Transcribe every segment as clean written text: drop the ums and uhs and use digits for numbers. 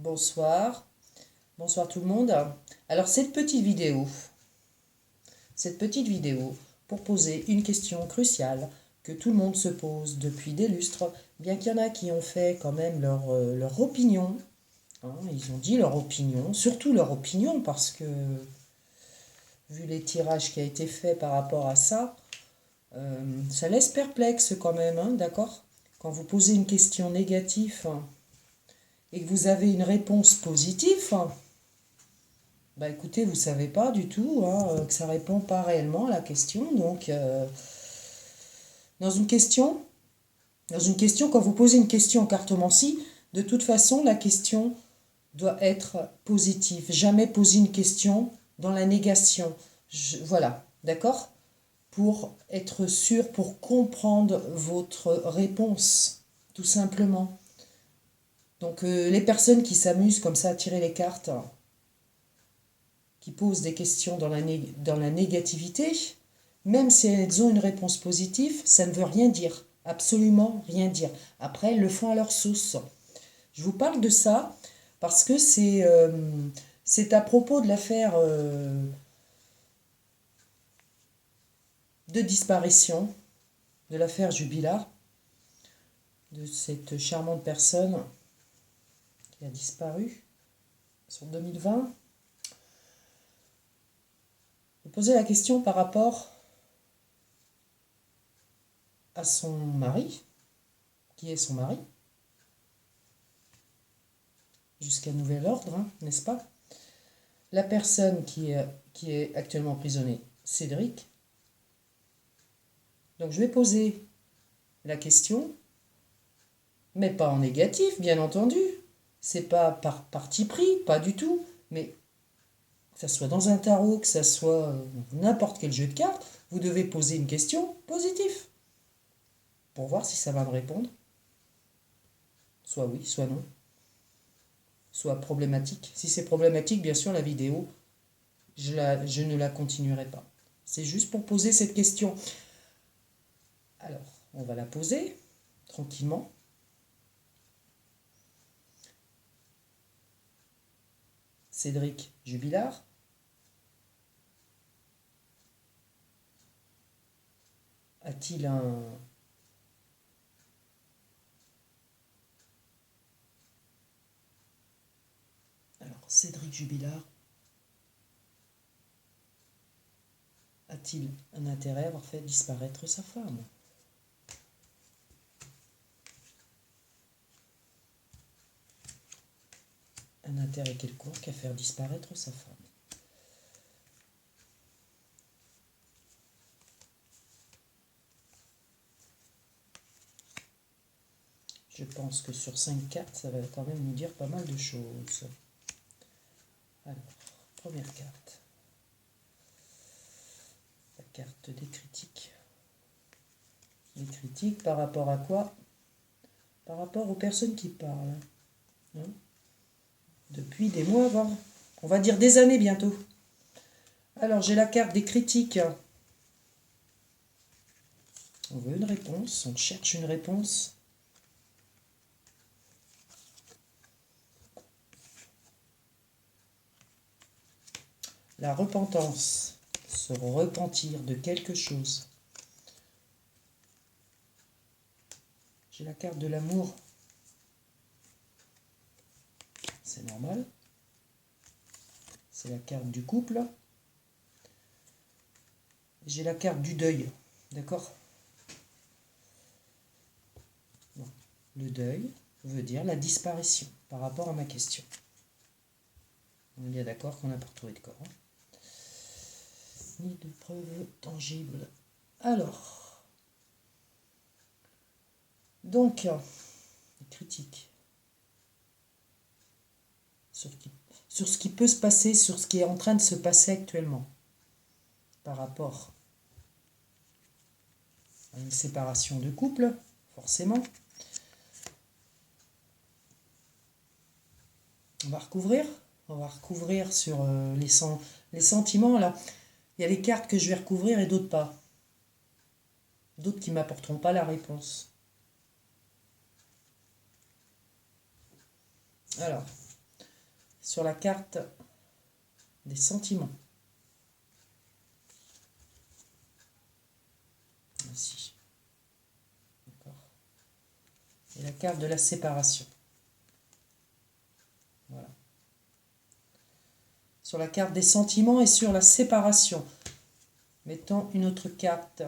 Bonsoir, bonsoir tout le monde. Alors cette petite vidéo pour poser une question cruciale que tout le monde se pose depuis des lustres, bien qu'il y en a qui ont fait quand même leur opinion. Hein, ils ont dit leur opinion, surtout leur opinion, parce que vu les tirages qui a été fait par rapport à ça, ça laisse perplexe quand même, hein, d'accord? Quand vous posez une question négative et que vous avez une réponse positive, bah écoutez, vous savez pas du tout que ça répond pas réellement à la question. Donc, dans une question, quand vous posez une question en cartomancie, de toute façon, la question doit être positive. Jamais poser une question dans la négation. Voilà, d'accord? Pour être sûr, pour comprendre votre réponse, tout simplement. Donc, les personnes qui s'amusent comme ça à tirer les cartes, qui posent des questions dans la négativité, même si elles ont une réponse positive, ça ne veut rien dire, absolument rien dire. Après, elles le font à leur sauce. Je vous parle de ça parce que c'est à propos de l'affaire de disparition, de l'affaire Jubilard, de cette charmante personne qui a disparu en 2020. Je vais poser la question par rapport à son mari, qui est son mari, jusqu'à nouvel ordre, hein, n'est-ce pas? La personne qui est actuellement emprisonnée, Cédric. Donc je vais poser la question, mais pas en négatif, bien entendu. C'est pas par parti pris, pas du tout. Mais que ça soit dans un tarot, que ça soit n'importe quel jeu de cartes, vous devez poser une question positive pour voir si ça va me répondre. Soit oui, soit non. Soit problématique. Si c'est problématique, bien sûr, la vidéo, je ne la continuerai pas. C'est juste pour poser cette question. Alors, on va la poser tranquillement. Cédric Jubilard a-t-il un... Alors, Cédric Jubilard a-t-il un intérêt à avoir fait disparaître sa femme? Un intérêt quelconque à faire disparaître sa femme. Je pense que sur 5 cartes, ça va quand même nous dire pas mal de choses. Alors, première carte. La carte des critiques. Les critiques par rapport à quoi? Par rapport aux personnes qui parlent. Hein, depuis des mois, voire, on va dire des années bientôt. Alors, j'ai la carte des critiques. On veut une réponse, on cherche une réponse. La repentance, se repentir de quelque chose. J'ai la carte de l'amour. C'est normal. C'est la carte du couple. J'ai la carte du deuil. D'accord? Le deuil veut dire la disparition par rapport à ma question. On est bien d'accord qu'on n'a pas retrouvé de corps. Hein, ni de preuves tangibles. Alors, donc, les critiques sur ce qui peut se passer, sur ce qui est en train de se passer actuellement, par rapport à une séparation de couple, forcément. On va recouvrir sur les sentiments, là. Il y a les cartes que je vais recouvrir et d'autres pas. D'autres qui ne m'apporteront pas la réponse. Alors, sur la carte des sentiments. Ici. D'accord. Et la carte de la séparation. Voilà. Sur la carte des sentiments et sur la séparation. Mettons une autre carte.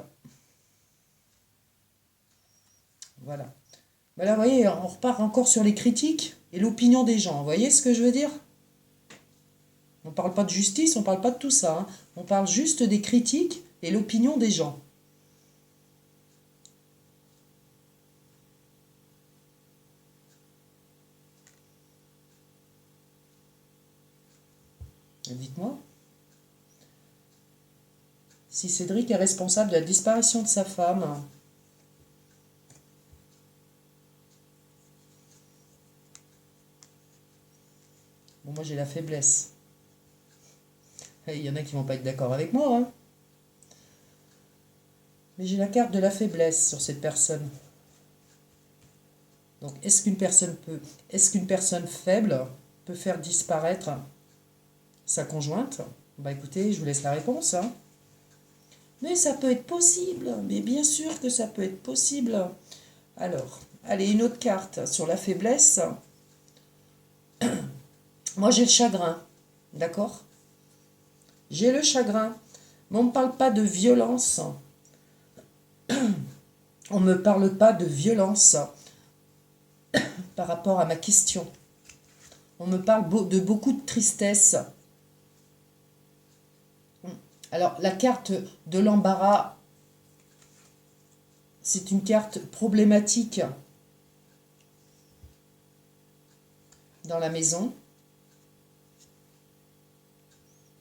Voilà. Ben là, vous voyez, on repart encore sur les critiques et l'opinion des gens. Vous voyez ce que je veux dire? On ne parle pas de justice, on ne parle pas de tout ça. Hein. On parle juste des critiques et l'opinion des gens. Dites-moi. Si Cédric est responsable de la disparition de sa femme. Bon, moi j'ai la faiblesse. Il y en a qui vont pas être d'accord avec moi, hein. Mais j'ai la carte de la faiblesse sur cette personne. Donc, est-ce qu'une personne faible peut faire disparaître sa conjointe? Bah écoutez, je vous laisse la réponse, hein. Mais ça peut être possible, mais bien sûr que ça peut être possible. Alors, allez, une autre carte sur la faiblesse. Moi, j'ai le chagrin, d'accord? J'ai le chagrin, mais on ne me parle pas de violence. On ne me parle pas de violence par rapport à ma question. On me parle de beaucoup de tristesse. Alors, la carte de l'embarras, c'est une carte problématique dans la maison.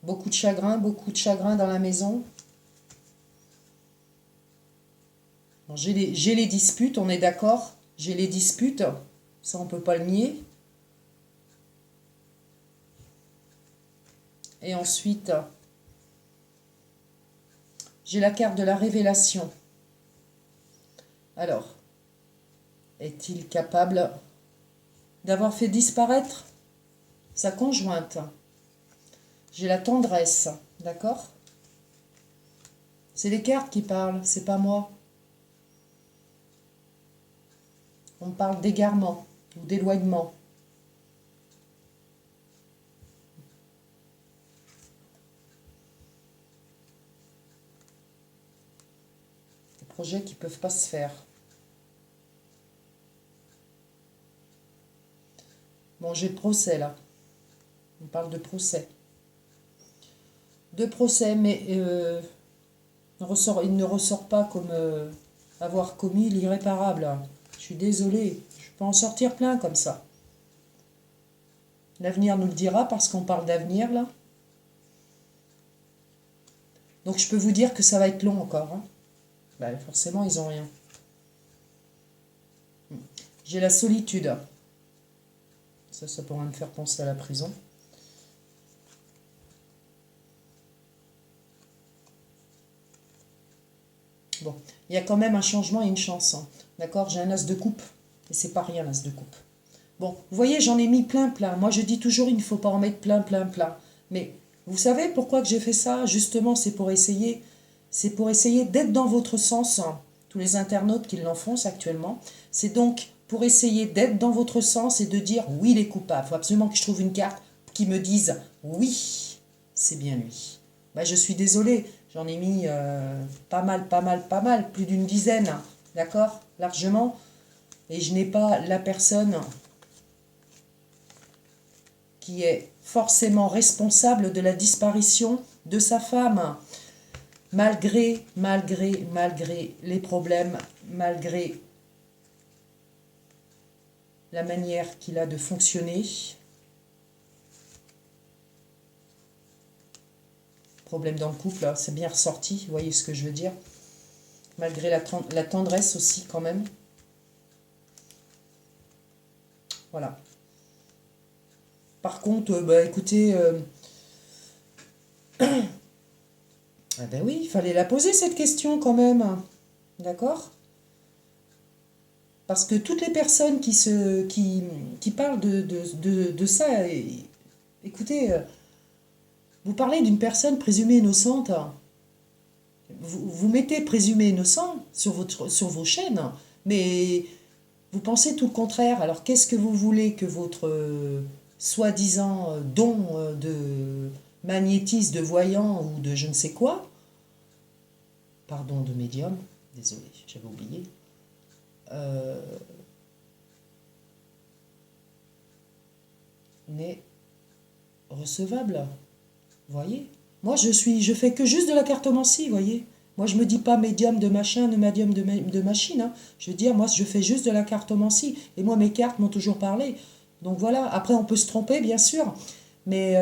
Beaucoup de chagrin dans la maison. Bon, j'ai les disputes, on est d'accord? J'ai les disputes, ça on ne peut pas le nier. Et ensuite, j'ai la carte de la révélation. Alors, est-il capable d'avoir fait disparaître sa conjointe? J'ai la tendresse, d'accord? C'est les cartes qui parlent, c'est pas moi. On me parle d'égarement ou d'éloignement. Des projets qui ne peuvent pas se faire. Bon, j'ai le procès là. On parle de procès. De procès, mais il ne ressort pas comme avoir commis l'irréparable. Je suis désolée, je peux en sortir plein comme ça. L'avenir nous le dira parce qu'on parle d'avenir là. Donc je peux vous dire que ça va être long encore. Hein. Ben, forcément, ils n'ont rien. J'ai la solitude. Ça pourrait me faire penser à la prison. Bon, il y a quand même un changement et une chance. Hein. D'accord? J'ai un as de coupe. Et c'est pas rien, l'as de coupe. Bon, vous voyez, j'en ai mis plein. Moi, je dis toujours, il ne faut pas en mettre plein. Mais vous savez pourquoi que j'ai fait ça? Justement, c'est pour essayer d'être dans votre sens. Hein. Tous les internautes qui l'enfoncent actuellement. C'est donc pour essayer d'être dans votre sens et de dire, oui, il est coupable. Il faut absolument que je trouve une carte qui me dise, oui, c'est bien lui. Ben, je suis désolée, j'en ai mis pas mal, plus d'une dizaine. D'accord? Largement. Et je n'ai pas la personne qui est forcément responsable de la disparition de sa femme. Malgré les problèmes, malgré la manière qu'il a de fonctionner. Problème dans le couple, là, c'est bien ressorti, vous voyez ce que je veux dire. Malgré la tendresse aussi quand même. Voilà. Par contre, écoutez, ah ben oui, il fallait la poser cette question quand même. D'accord? Parce que toutes les personnes qui parlent de ça, Écoutez, vous parlez d'une personne présumée innocente. Vous mettez présumé innocent sur vos chaînes, mais vous pensez tout le contraire. Alors qu'est-ce que vous voulez que votre soi-disant don de magnétisme, de voyant ou de je ne sais quoi, pardon, de médium, désolé, j'avais oublié, euh, n'est recevable. Voyez? Moi, je fais que juste de la cartomancie, voyez? Moi, je me dis pas médium de machin, de médium de machine, hein. Je veux dire, moi, je fais juste de la cartomancie. Et moi, mes cartes m'ont toujours parlé. Donc voilà. Après, on peut se tromper, bien sûr. Mais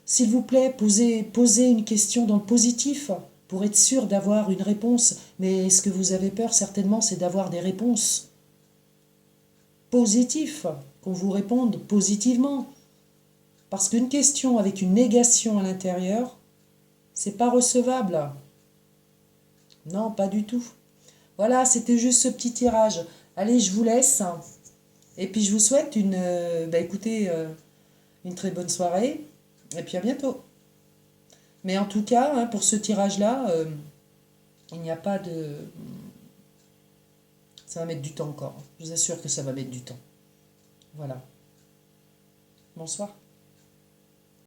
s'il vous plaît, posez une question dans le positif pour être sûr d'avoir une réponse. Mais ce que vous avez peur, certainement, c'est d'avoir des réponses positives, qu'on vous réponde positivement. Parce qu'une question avec une négation à l'intérieur, c'est pas recevable. Non, pas du tout. Voilà, c'était juste ce petit tirage. Allez, je vous laisse. Et puis je vous souhaite écoutez, une très bonne soirée. Et puis à bientôt. Mais en tout cas, hein, pour ce tirage-là, il n'y a pas de... Ça va mettre du temps encore. Je vous assure que ça va mettre du temps. Voilà. Bonsoir.